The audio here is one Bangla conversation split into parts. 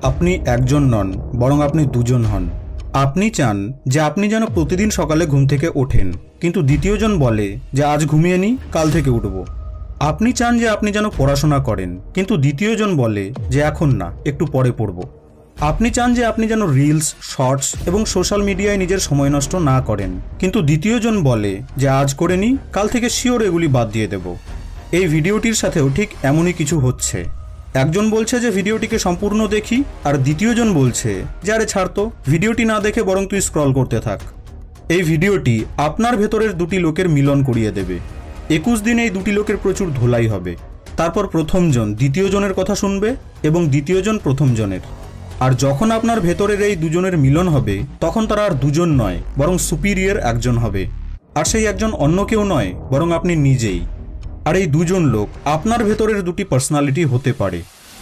আপনি একজন নন, বরং আপনি দুজন হন। আপনি চান যে আপনি যেন প্রতিদিন সকালে ঘুম থেকে ওঠেন, কিন্তু দ্বিতীয়জন বলে যে আজ ঘুমিয়ে নি, কাল থেকে উঠব। আপনি চান যে আপনি যেন পড়াশোনা করেন, কিন্তু দ্বিতীয়জন বলে যে এখন না, একটু পরে পড়ব। আপনি চান যে আপনি যেন রিলস, শর্টস এবং সোশ্যাল মিডিয়ায় নিজের সময় নষ্ট না করেন, কিন্তু দ্বিতীয়জন বলে যে আজ করে নি, কাল থেকে শিওর এগুলি বাদ দিয়ে দেব। এই ভিডিওটির সাথেও ঠিক এমনই কিছু হচ্ছে। একজন বলছে যে ভিডিওটিকে সম্পূর্ণ দেখি, আর দ্বিতীয়জন বলছে যে আরে ছাড় তো, ভিডিওটি না দেখে বরং তুই স্ক্রল করতে থাক। এই ভিডিওটি আপনার ভেতরের দুটি লোকের মিলন করিয়ে দেবে। 21 দিনে এই দুটি লোকের প্রচুর ধোলাই হবে। তারপর প্রথমজন দ্বিতীয়জনের কথা শুনবে এবং দ্বিতীয়জন প্রথমজনের। আর যখন আপনার ভেতরের এই দুজনের মিলন হবে, তখন তারা আর দুজন নয়, বরং সুপিরিয়র একজন হবে। আর সেই একজন অন্য কেউ নয়, বরং আপনি নিজেই। আর এই দুজন লোক আপনার ভেতরের দুটি পার্সোনালিটি হতে পারে,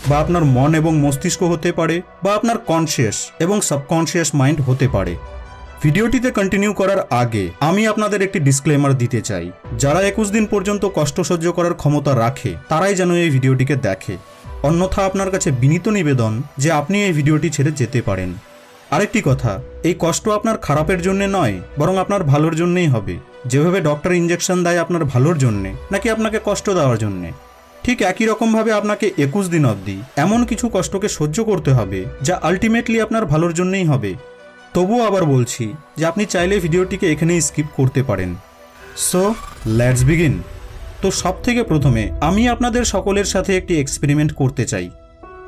বা আপনার মন এবং মস্তিষ্ক হতে পারে, বা আপনার কনসিয়াস এবং সাবকনসিয়াস মাইন্ড হতে পারে। ভিডিওটিতে কন্টিনিউ করার আগে আমি আপনাদের একটি ডিসক্লেমার দিতে চাই। যারা 21 দিন পর্যন্ত কষ্ট সহ্য করার ক্ষমতা রাখে, তারাই যেন এই ভিডিওটিকে দেখে। অন্যথা আপনার কাছে বিনীত নিবেদন যে আপনি এই ভিডিওটি ছেড়ে যেতে পারেন। আরেকটি কথা, এই কষ্ট আপনার খারাপের জন্য নয়, বরং আপনার ভালোর জন্যই হবে। যেভাবে ডক্টর ইনজেকশন দেয় আপনার ভালোর জন্যে, নাকি আপনাকে কষ্ট দেওয়ার জন্যে, ঠিক একই রকমভাবে আপনাকে 21 দিন অবধি এমন কিছু কষ্টকে সহ্য করতে হবে যা আলটিমেটলি আপনার ভালোর জন্যই হবে। তবুও আবার বলছি যে আপনি চাইলে ভিডিওটিকে এখানেই স্কিপ করতে পারেন। So let's begin. তো সব থেকে প্রথমে আমি আপনাদের সকলের সাথে একটি এক্সপেরিমেন্ট করতে চাই।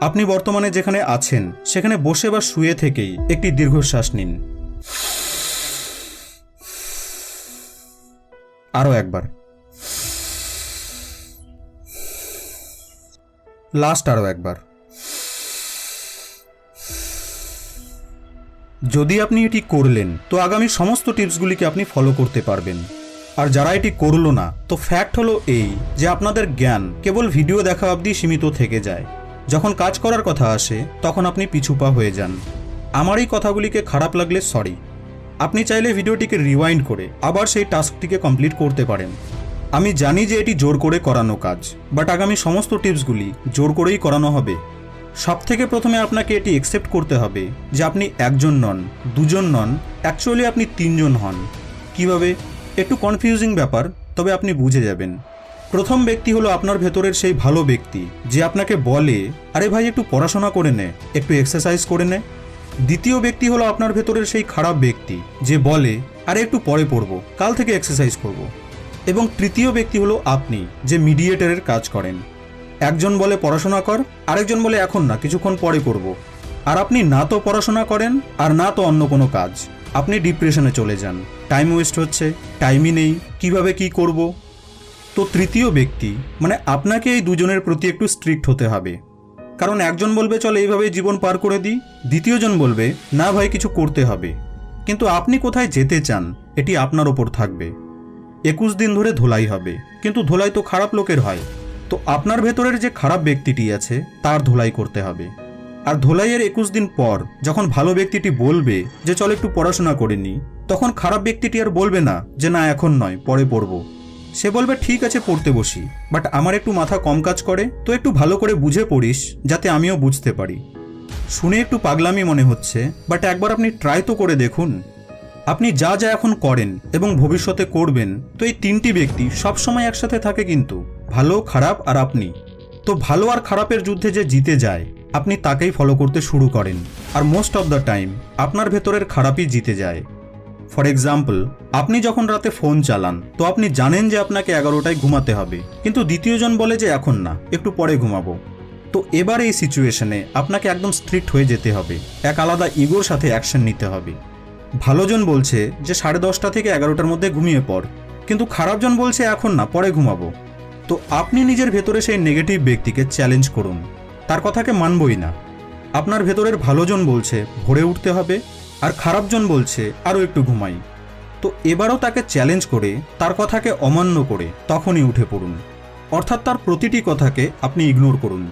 আপনি বর্তমানে যেখানে আছেন সেখানে বসে বা শুয়ে থেকেই একটি দীর্ঘশ্বাস নিন। আরও একবার। লাস্ট আরও একবার। যদি আপনি এটি করলেন, তো আগামী সমস্ত টিপসগুলিকে আপনি ফলো করতে পারবেন। আর যারা এটি করলো না, তো ফ্যাক্ট হলো এই যে আপনাদের জ্ঞান কেবল ভিডিও দেখা অবধি সীমিত থেকে যায়। যখন কাজ করার কথা আসে, তখন আপনি পিছুপা হয়ে যান। আমার এই কথাগুলিকে খারাপ লাগলে সরি। আপনি চাইলে ভিডিওটিকে রিওয়াইন্ড করে আবার সেই টাস্কটিকে কমপ্লিট করতে পারেন। আমি জানি যে এটি জোর করে করানো কাজ, বাট আগামী সমস্ত টিপসগুলি জোর করেই করানো হবে। সব থেকে প্রথমে আপনাকে এটি অ্যাকসেপ্ট করতে হবে যে আপনি একজন নন, দুজন নন, অ্যাকচুয়ালি আপনি তিনজন হন। কিভাবে? একটু কনফিউজিং ব্যাপার, তবে আপনি বুঝে যাবেন। প্রথম ব্যক্তি হলো আপনার ভেতরের সেই ভালো ব্যক্তি যে আপনাকে বলে, আরে ভাই একটু পড়াশোনা করে নে, একটু এক্সারসাইজ করে নে। দ্বিতীয় ব্যক্তি হলো আপনার ভেতরের সেই খারাপ ব্যক্তি যে বলে, আরে একটু পরে পড়বো, কাল থেকে এক্সারসাইজ করব। এবং তৃতীয় ব্যক্তি হলো আপনি, যে মিডিয়েটরের কাজ করেন। একজন বলে পড়াশোনা কর, আরেকজন বলে এখন না, কিছুক্ষণ পরে করব। আর আপনি না তো পড়াশোনা করেন, আর না তো অন্য কোনো কাজ। আপনি ডিপ্রেশনে চলে যান, টাইম ওয়েস্ট হচ্ছে, টাইমই নেই, কিভাবে কি করব। তো তৃতীয় ব্যক্তি মানে আপনাকে এই দুজনের প্রতি একটু স্ট্রিক্ট হতে হবে। কারণ একজন বলবে চল এইভাবেই জীবন পার করে দিই, দ্বিতীয়জন বলবে না ভাই কিছু করতে হবে। কিন্তু আপনি কোথায় যেতে চান এটি আপনার ওপর থাকবে। 21 দিন ধরে ধোলাই হবে, কিন্তু ধোলাই তো খারাপ লোকের হয়। তো আপনার ভেতরের যে খারাপ ব্যক্তিটি আছে তার ধোলাই করতে হবে। আর ধোলাইয়ের 21 দিন পর যখন ভালো ব্যক্তিটি বলবে যে চল একটু পড়াশোনা করে নি, তখন খারাপ ব্যক্তিটি আর বলবে না যে না এখন নয়, পরে পড়ব। সে বলবে ঠিক আছে পড়তে বসি, বাট আমার একটু মাথা কম কাজ করে, তো একটু ভালো করে বুঝে পড়িস যাতে আমিও বুঝতে পারি। শুনে একটু পাগলামি মনে হচ্ছে, বাট একবার আপনি ট্রাই তো করে দেখুন। আপনি যা যা এখন করেন এবং ভবিষ্যতে করবেন, তো এই তিনটি ব্যক্তি সবসময় একসাথে থাকে, কিন্তু ভালো, খারাপ আর আপনি। তো ভালো আর খারাপের যুদ্ধে যে জিতে যায়, আপনি তাকেই ফলো করতে শুরু করেন। আর মোস্ট অফ দ্য টাইম আপনার ভেতরের খারাপই জিতে যায়। ফর এক্সাম্পল, আপনি যখন রাতে ফোন চালান, তো আপনি জানেন যে আপনাকে 11টায় ঘুমাতে হবে, কিন্তু দ্বিতীয়জন বলে যে এখন না, একটু পরে ঘুমাবো। তো এবার এই সিচুয়েশনে আপনাকে একদম স্ট্রিক্ট হয়ে যেতে হবে, এক আলাদা ইগোর সাথে অ্যাকশন নিতে হবে। ভালোজন বলছে যে 10:30 থেকে 11টার মধ্যে ঘুমিয়ে পড়, কিন্তু খারাপজন বলছে এখন না, পরে ঘুমাবো। তো আপনি নিজের ভেতরে সেই নেগেটিভ ব্যক্তিকে চ্যালেঞ্জ করুন, তার কথাকে মানবই না। আপনার ভেতরের ভালোজন বলছে ভোরে উঠতে হবে, আর খারাপজন বলছে আরও একটু ঘুমাই। তো এবারও তাকে চ্যালেঞ্জ করে, তার কথাকে অমান্য করে তখনই উঠে পড়ুন। অর্থাৎ তার প্রতিটি কথাকে আপনি ইগনোর করুন,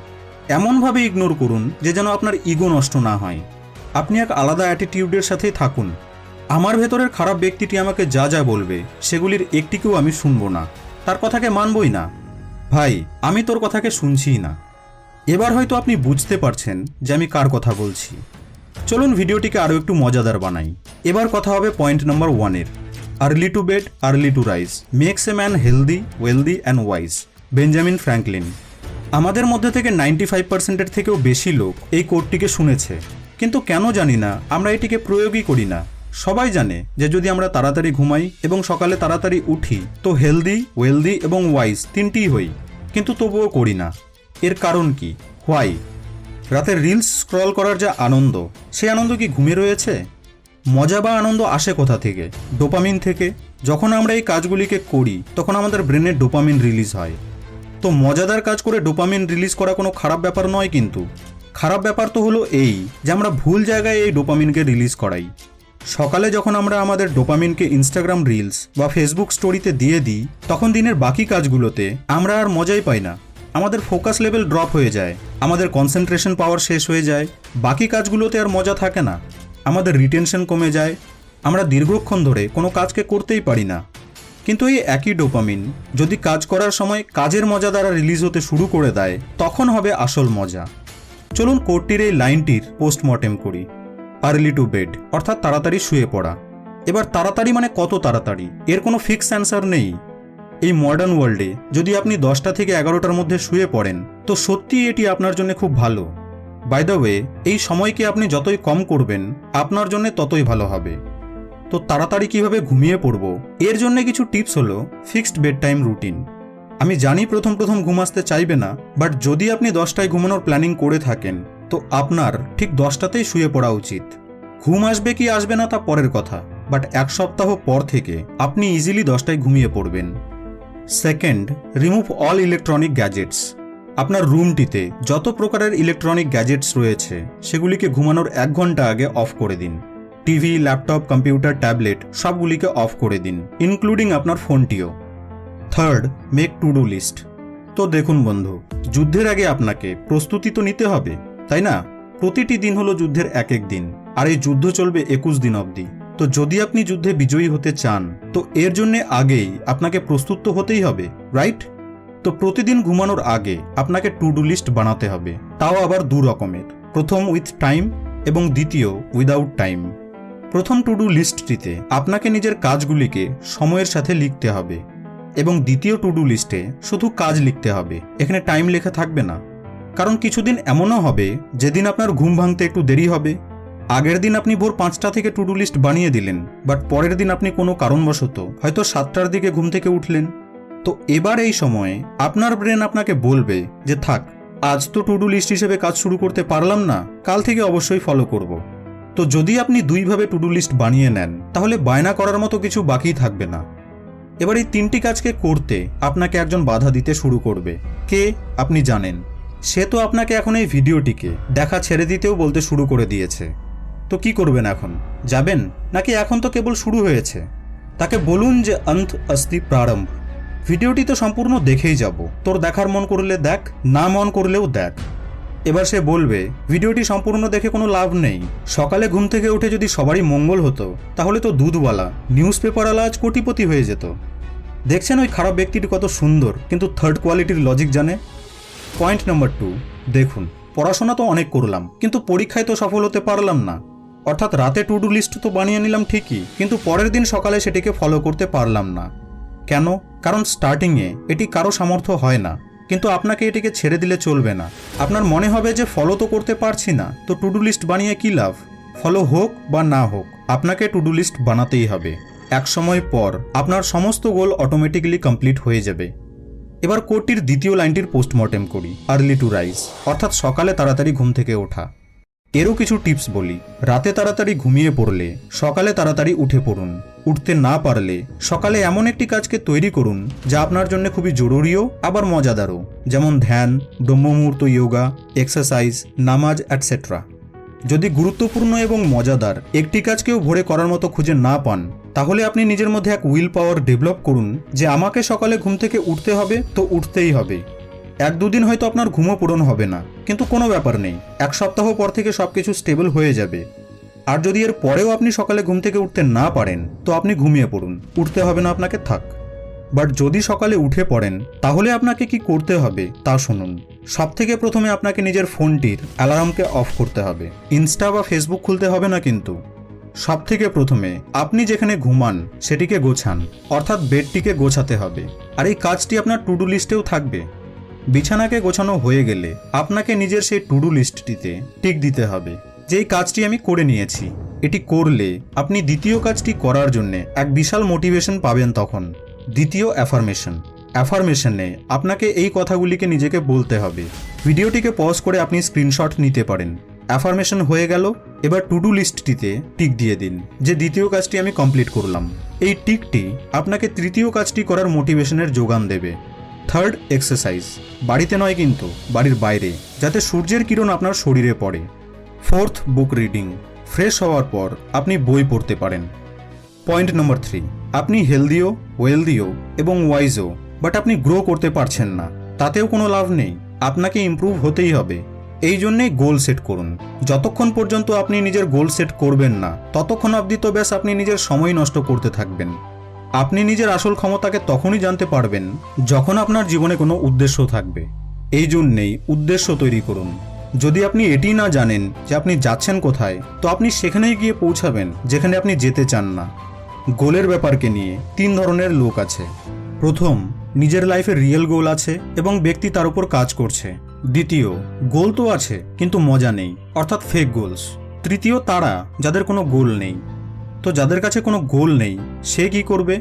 এমনভাবে ইগনোর করুন যে যেন আপনার ইগো নষ্ট না হয়। আপনি এক আলাদা অ্যাটিটিউডের সাথেই থাকুন। আমার ভেতরের খারাপ ব্যক্তিটি আমাকে যা যা বলবে সেগুলির একটিকেও আমি শুনবো না, তার কথাকে মানবই না। ভাই আমি তোর কথাকে শুনছিই না। এবার হয়তো আপনি বুঝতে পারছেন যে আমি কার কথা বলছি। চলুন ভিডিওটিকে আরও একটু মজাদার বানাই। এবার কথা হবে পয়েন্ট নাম্বার 1-এর। Early to bed early to rise makes a man healthy wealthy and wise, Benjamin Franklin. আমাদের মধ্যে থেকে 95%-এর থেকেও বেশি লোক এই কোটটিকে শুনেছে, কিন্তু কেন জানি না আমরা এটিকে প্রয়োগই করি না। সবাই জানে যে যদি আমরা তাড়াতাড়ি ঘুমাই এবং সকালে তাড়াতাড়ি উঠি তো হেলদি ওয়েলদি এবং ওয়াইজ তিনটিই হই, কিন্তু তবুও করি না। এর কারণ কি? হোয়াই? রাতে রিলস স্ক্রল করার যা আনন্দ, সেই আনন্দ কি ঘুমে রয়েছে? মজা বা আনন্দ আসে কোথা থেকে? ডোপামিন থেকে। যখন আমরা এই কাজগুলিকে করি তখন আমাদের ব্রেনে ডোপামিন রিলিজ হয়। তো মজাদার কাজ করে ডোপামিন রিলিজ করা কোনো খারাপ ব্যাপার নয়, কিন্তু খারাপ ব্যাপার তো হলো এই যে আমরা ভুল জায়গায় এই ডোপামিনকে রিলিজ করাই। সকালে যখন আমরা আমাদের ডোপামিনকে ইনস্টাগ্রাম রিলস বা ফেসবুক স্টোরিতে দিয়ে দিই, তখন দিনের বাকি কাজগুলোতে আমরা আর মজাই পাই না। আমাদের ফোকাস লেভেল ড্রপ হয়ে যায়, আমাদের কনসেন্ট্রেশন পাওয়ার শেষ হয়ে যায়, বাকি কাজগুলোতে আর মজা থাকে না, আমাদের রিটেনশন কমে যায়, আমরা দীর্ঘক্ষণ ধরে কোনো কাজকে করতেই পারি না। কিন্তু এই একই ডোপামিন যদি কাজ করার সময় কাজের মজা দ্বারা রিলিজ হতে শুরু করে দেয়, তখন হবে আসল মজা। চলুন কোটটির এই লাইনটির পোস্টমর্টেম করি। আর্লি টু বেড অর্থাৎ তাড়াতাড়ি শুয়ে পড়া। এবার তাড়াতাড়ি মানে কত তাড়াতাড়ি? এর কোনো ফিক্স অ্যান্সার নেই। এই মডার্ন ওয়ার্ল্ডে যদি আপনি 10টা থেকে 11টার মধ্যে শুয়ে পড়েন তো সত্যিই এটি আপনার জন্য খুব ভালো। বাই দ্য ওয়ে, এই সময়কে আপনি যতই কম করবেন আপনার জন্য ততই ভালো হবে। তো তাড়াতাড়ি কিভাবে ঘুমিয়ে পড়ব, এর জন্য কিছু টিপস হলো ফিক্সড বেড টাইম রুটিন। আমি জানি প্রথম ঘুম আসতে চাইবে না, বাট যদি আপনি 10টায় ঘুমানোর প্ল্যানিং করে থাকেন তো আপনার ঠিক 10টাতেই শুয়ে পড়া উচিত। ঘুম আসবে কি আসবে না তা পরের কথা, বাট 1 সপ্তাহ পর থেকে আপনি ইজিলি 10টায় ঘুমিয়ে পড়বেন। Second, remove all electronic gadgets. আপনার রুমটিতে যত প্রকারের ইলেকট্রনিক গ্যাজেটস রয়েছে সেগুলিকে ঘুমানোর 1 ঘন্টা আগে অফ করে দিন। টিভি, ল্যাপটপ, কম্পিউটার, ট্যাবলেট সবগুলিকে অফ করে দিন, ইনক্লুডিং আপনার ফোনটিও। Third, make to do list. তো দেখুন বন্ধু, যুদ্ধের আগে আপনাকে প্রস্তুতি তো নিতে হবে, তাই না? প্রতিটি দিন হলো যুদ্ধের এক দিন, আর এই যুদ্ধ চলবে 21 দিন অবধি। তো যদি আপনি যুদ্ধে বিজয়ী হতে চান তো এর জন্য আগেই আপনাকে প্রস্তুত তো হতেই হবে, রাইট? তো প্রতিদিন ঘুমানোর আগে আপনাকে টু ডু লিস্ট বানাতে হবে, তাও আবার 2 রকমের। প্রথম উইথ টাইম এবং দ্বিতীয় উইদাউট টাইম। প্রথম টু ডু লিস্টটিতে আপনাকে নিজের কাজগুলিকে সময়ের সাথে লিখতে হবে এবং দ্বিতীয় টু ডু লিস্টে শুধু কাজ লিখতে হবে, এখানে টাইম লেখা থাকবে না। কারণ কিছুদিন এমনও হবে যেদিন আপনার ঘুম ভাঙতে একটু দেরি হবে। আগের দিন আপনি ভোর 5টা থেকে টু ডু লিস্ট বানিয়ে দিলেন, বাট পরের দিন আপনি কোনো কারণবশত হয়তো 7টার দিকে ঘুম থেকে উঠলেন। তো এবার এই সময়ে আপনার ব্রেন আপনাকে বলবে যে থাক, আজ তো টু ডু লিস্ট হিসেবে কাজ শুরু করতে পারলাম না, কাল থেকে অবশ্যই ফলো করব। তো যদি আপনি 2 ভাবে টু ডু লিস্ট বানিয়ে নেন তাহলে বায়না করার মতো কিছু বাকি থাকবে না। এবার এই 3টি কাজকে করতে আপনাকে একজন বাধা দিতে শুরু করবে। কে? আপনি জানেন। সে তো আপনাকে এখন এই ভিডিওটিকে দেখা ছেড়ে দিতেও বলতে শুরু করে দিয়েছে। তো কি করবেন এখন? যাবেন নাকি এখন তো কেবল শুরু হয়েছে? তাকে বলুন যে অন্ত অস্তি প্রারম্ভ। ভিডিওটি তো সম্পূর্ণ দেখেই যাব, তোর দেখার মন করলে দেখ, না মন করলেও দেখ। এবার সে বলবে ভিডিওটি সম্পূর্ণ দেখে কোনো লাভ নেই। সকালে ঘুম থেকে উঠে যদি সবারই মঙ্গল হতো তাহলে তো দুধওয়ালা, নিউজ পেপারওয়ালা আজ কোটিপতি হয়ে যেত। দেখছেন ওই খারাপ ব্যক্তিটি কত সুন্দর কিন্তু থার্ড কোয়ালিটির লজিক জানে। পয়েন্ট নাম্বার 2, দেখুন পড়াশোনা তো অনেক করলাম কিন্তু পরীক্ষায় তো সফল হতে পারলাম না। অর্থাৎ রাতে টু ডু লিস্ট তো বানিয়ে নিলাম ঠিকই, কিন্তু পরের দিন সকালে সেটিকে ফলো করতে পারলাম না। কেন? কারণ স্টার্টিংয়ে এটি কারো সামর্থ্য হয় না, কিন্তু আপনাকে এটিকে ছেড়ে দিলে চলবে না। আপনার মনে হবে যে ফলো তো করতে পারছি না, তো টু ডু লিস্ট বানিয়ে কী লাভ? ফলো হোক বা না হোক আপনাকে টু ডু লিস্ট বানাতেই হবে। এক সময় পর আপনার সমস্ত গোল অটোমেটিক্যালি কমপ্লিট হয়ে যাবে। এবার কোটটির দ্বিতীয় লাইনটির পোস্টমর্টেম করি। আর্লি টু রাইজ অর্থাৎ সকালে তাড়াতাড়ি ঘুম থেকে ওঠা। এরও কিছু টিপস বলি। রাতে তাড়াতাড়ি ঘুমিয়ে পড়লে সকালে তাড়াতাড়ি উঠে পড়ুন। উঠতে না পারলে সকালে এমন একটি কাজকে তৈরি করুন যা আপনার জন্য খুবই জরুরিও আবার মজাদারও, যেমন ধ্যান, ব্রহ্মমুহূর্ত যোগা, এক্সারসাইজ, নামাজ এটসেট্রা। যদি গুরুত্বপূর্ণ এবং মজাদার একটি কাজকেও ভোরে করার মতো খুঁজে না পান তাহলে আপনি নিজের মধ্যে এক উইল পাওয়ার ডেভেলপ করুন যে আমাকে সকালে ঘুম থেকে উঠতে হবে তো উঠতেই হবে। 1-2 দিন হয়তো আপনার ঘুমও পূরণ হবে না, কিন্তু কোনো ব্যাপার নেই, 1 সপ্তাহ পর থেকে সবকিছু স্টেবল হয়ে যাবে। আর যদি এর পরেও আপনি সকালে ঘুম থেকে উঠতে না পারেন তো আপনি ঘুমিয়ে পড়ুন, উঠতে হবে না আপনাকে, থাক। বাট যদি সকালে উঠে পড়েন তাহলে আপনাকে কি করতে হবে তা শুনুন। সবথেকে প্রথমে আপনাকে নিজের ফোনটির অ্যালার্মকে অফ করতে হবে। ইনস্টা বা ফেসবুক খুলতে হবে না কিন্তু। সবথেকে প্রথমে আপনি যেখানে ঘুমান সেটিকে গোছান, অর্থাৎ বেডটিকে গোছাতে হবে। আর এই কাজটি আপনার টু ডু লিস্টেও থাকবে। বিছানাকে গোছানো হয়ে গেলে আপনাকে নিজের সেই টু ডু লিস্টটিতে টিক দিতে হবে যে এই কাজটি আমি করে নিয়েছি। এটি করলে আপনি দ্বিতীয় কাজটি করার জন্য এক বিশাল মোটিভেশন পাবেন তখন। দ্বিতীয় অ্যাফার্মেশনে আপনাকে এই কথাগুলিকে নিজেকে বলতে হবে। ভিডিওটিকে পজ করে আপনি স্ক্রিনশট নিতে পারেন। অ্যাফার্মেশন হয়ে গেল, এবার টু ডু লিস্টটিতে টিক দিয়ে দিন যে দ্বিতীয় কাজটি আমি কমপ্লিট করলাম। এই টিকটি আপনাকে তৃতীয় কাজটি করার মোটিভেশনের যোগান দেবে। Third, exercise. বাড়িতে নয় কিন্তু, বাড়ির বাইরে, যাতে সূর্যের কিরণ আপনার শরীরে পড়ে। Fourth, book reading. ফ্রেশ হওয়ার পর আপনি বই পড়তে পারেন। পয়েন্ট নম্বর 3, আপনি হেলদিও, ওয়েলদিও এবং ওয়াইজও, বাট আপনি গ্রো করতে পারছেন না। তাতেও কোনো লাভ নেই, আপনাকে ইমপ্রুভ হতেই হবে। এই জন্যেই গোল সেট করুন। যতক্ষণ পর্যন্ত আপনি নিজের গোল সেট করবেন না, ততক্ষণ অবধি তো ব্যাস আপনি নিজের সময় নষ্ট করতে থাকবেন। আপনি নিজের আসল ক্ষমতাকে তখনই জানতে পারবেন যখন আপনার জীবনে কোনো উদ্দেশ্য থাকবে। এই জন্যেই উদ্দেশ্য তৈরি করুন। যদি আপনি এটি না জানেন যে আপনি যাচ্ছেন কোথায়, তো আপনি সেখানেই গিয়ে পৌঁছাবেন যেখানে আপনি যেতে চান না। গোলের ব্যাপারকে নিয়ে 3 ধরনের লোক আছে। প্রথম, নিজের লাইফে রিয়েল গোল আছে এবং ব্যক্তি তার উপর কাজ করছে। দ্বিতীয়, গোল তো আছে কিন্তু মজা নেই, অর্থাৎ ফেক গোলস। তৃতীয়, তারা যাদের কোনো গোল নেই। তো যাদের কাছে কোনো গোল নেই সে কি করবে?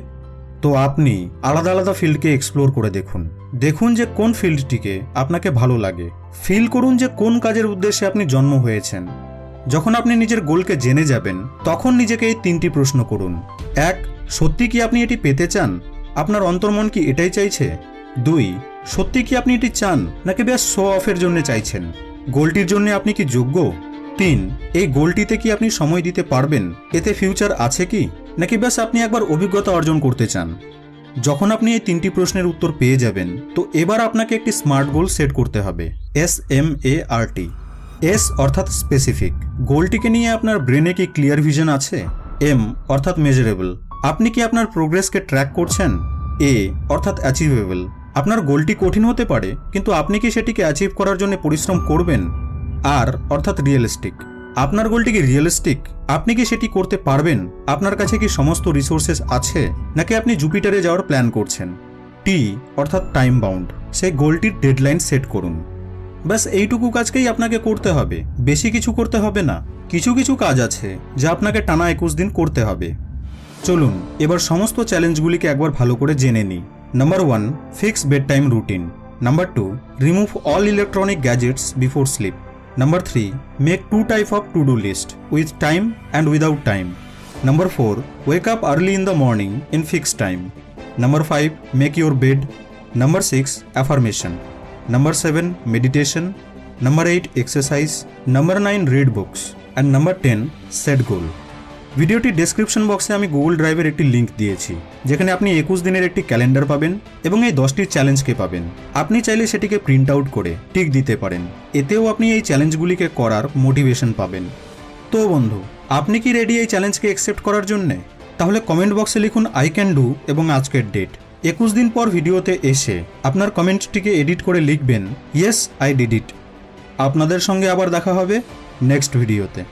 তো আপনি আলাদা আলাদা ফিল্ডকে এক্সপ্লোর করে দেখুন। দেখুন যে কোন ফিল্ডটিকে আপনাকে ভালো লাগে। ফিল করুন যে কোন কাজের উদ্দেশ্যে আপনি জন্ম হয়েছেন। যখন আপনি নিজের গোলকে জেনে যাবেন, তখন নিজেকে এই 3টি প্রশ্ন করুন। 1, সত্যি কি আপনি এটি পেতে চান? আপনার অন্তর্মন কি এটাই চাইছে? 2, সত্যি কি আপনি এটি চান, নাকি ব্যাস শো অফের জন্য চাইছেন? গোলটির জন্য আপনি কি যোগ্য? 3, এই গোলটিতে কি আপনি সময় দিতে পারবেন? এতে ফিউচার আছে কি, নাকি ব্যাস আপনি একবার অভিজ্ঞতা অর্জন করতে চান? যখন আপনি এই 3টি প্রশ্নের উত্তর পেয়ে যাবেন, তো এবার আপনাকে একটি স্মার্ট গোল সেট করতে হবে। SMART। S অর্থাৎ স্পেসিফিক। গোলটিকে নিয়ে আপনার ব্রেনে কি ক্লিয়ার ভিশন আছে? M অর্থাৎ মেজারেবল। আপনি কি আপনার প্রোগ্রেসকে ট্র্যাক করছেন? A অর্থাৎ অ্যাচিভেবল। আপনার গোলটি কঠিন হতে পারে, কিন্তু আপনি কি সেটিকে অ্যাচিভ করার জন্য পরিশ্রম করবেন? R অর্থাৎ রিয়েলিস্টিক। আপনার গোলটি কি রিয়েলিস্টিক? আপনি কি সেটি করতে পারবেন? আপনার কাছে কি সমস্ত রিসোর্সেস আছে, নাকি আপনি জুপিটারে যাওয়ার প্ল্যান করছেন? T অর্থাৎ টাইম বাউন্ড। সেই গোলটির ডেডলাইন সেট করুন। ব্যাস এইটুকু কাজকেই আপনাকে করতে হবে, বেশি কিছু করতে হবে না। কিছু কিছু কাজ আছে যা আপনাকে টানা 21 দিন করতে হবে। চলুন এবার সমস্ত চ্যালেঞ্জগুলিকে একবার ভালো করে জেনে নিই। Number 1, fix bed time routine. Number 2, remove all electronic gadgets before sleep. Number 3, make 2 types of to-do list, with time and without time. Number 4, wake up early in the morning in fixed time. Number 5, make your bed. Number 6, affirmation. Number 7, meditation. Number 8, exercise. Number 9, read books. And number 10, set goal. ভিডিওটি ডেসক্রিপশন বক্সে আমি গুগল ড্রাইভের একটি লিঙ্ক দিয়েছি, যেখানে আপনি 21 দিনের একটি ক্যালেন্ডার পাবেন এবং এই 10টির চ্যালেঞ্জকে পাবেন। আপনি চাইলে সেটিকে প্রিন্ট আউট করে টিক দিতে পারেন। এতেও আপনি এই চ্যালেঞ্জগুলিকে করার মোটিভেশন পাবেন। তো বন্ধু, আপনি কি রেডি এই চ্যালেঞ্জকে অ্যাকসেপ্ট করার জন্যে? তাহলে কমেন্ট বক্সে লিখুন আই ক্যান ডু এবং আজকের ডেট। 21 দিন পর ভিডিওতে এসে আপনার কমেন্টটিকে এডিট করে লিখবেন ইয়েস আই ডিড ইট। আপনাদের সঙ্গে আবার দেখা হবে নেক্সট ভিডিওতে।